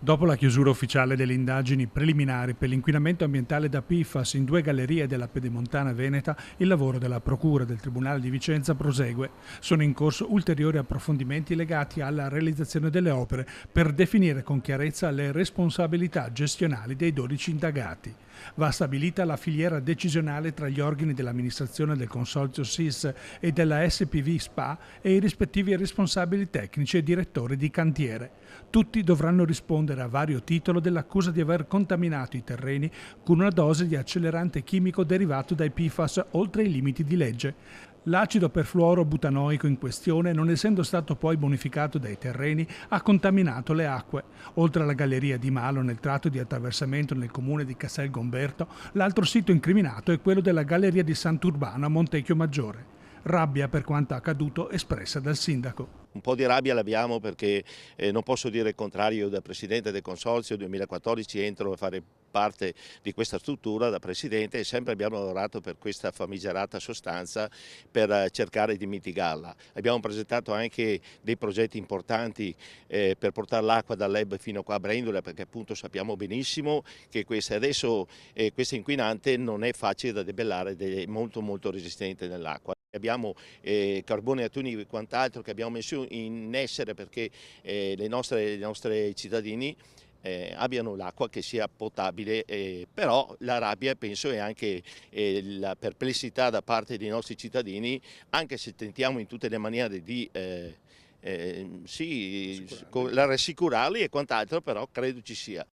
Dopo la chiusura ufficiale delle indagini preliminari per l'inquinamento ambientale da PFAS in 2 gallerie della Pedemontana Veneta, il lavoro della Procura del Tribunale di Vicenza prosegue. Sono in corso ulteriori approfondimenti legati alla realizzazione delle opere per definire con chiarezza le responsabilità gestionali dei 12 indagati. Va stabilita la filiera decisionale tra gli organi dell'amministrazione del Consorzio SIS e della SPV SPA e i rispettivi responsabili tecnici e direttori di cantiere. Tutti dovranno rispondere a vario titolo dell'accusa di aver contaminato i terreni con una dose di accelerante chimico derivato dai PFAS oltre i limiti di legge. L'acido perfluorobutanoico in questione, non essendo stato poi bonificato dai terreni, ha contaminato le acque. Oltre alla galleria di Malo nel tratto di attraversamento nel comune di Castel Gomberto, l'altro sito incriminato è quello della galleria di Sant'Urbano a Montecchio Maggiore. Rabbia per quanto accaduto espressa dal sindaco. Un po' di rabbia l'abbiamo perché non posso dire il contrario. Da Presidente del Consorzio 2014 entro a fare parte di questa struttura da Presidente e sempre abbiamo lavorato per questa famigerata sostanza per cercare di mitigarla. Abbiamo presentato anche dei progetti importanti per portare l'acqua dall'Eb fino qua a Brendola, perché appunto sappiamo benissimo che questa inquinante non è facile da debellare ed è molto resistente nell'acqua. Abbiamo carbone atuni e quant'altro che abbiamo messo in essere perché i nostri cittadini abbiano l'acqua che sia potabile, però la rabbia penso è anche la perplessità da parte dei nostri cittadini, anche se tentiamo in tutte le maniere di sì, rassicurarli e quant'altro, però credo ci sia.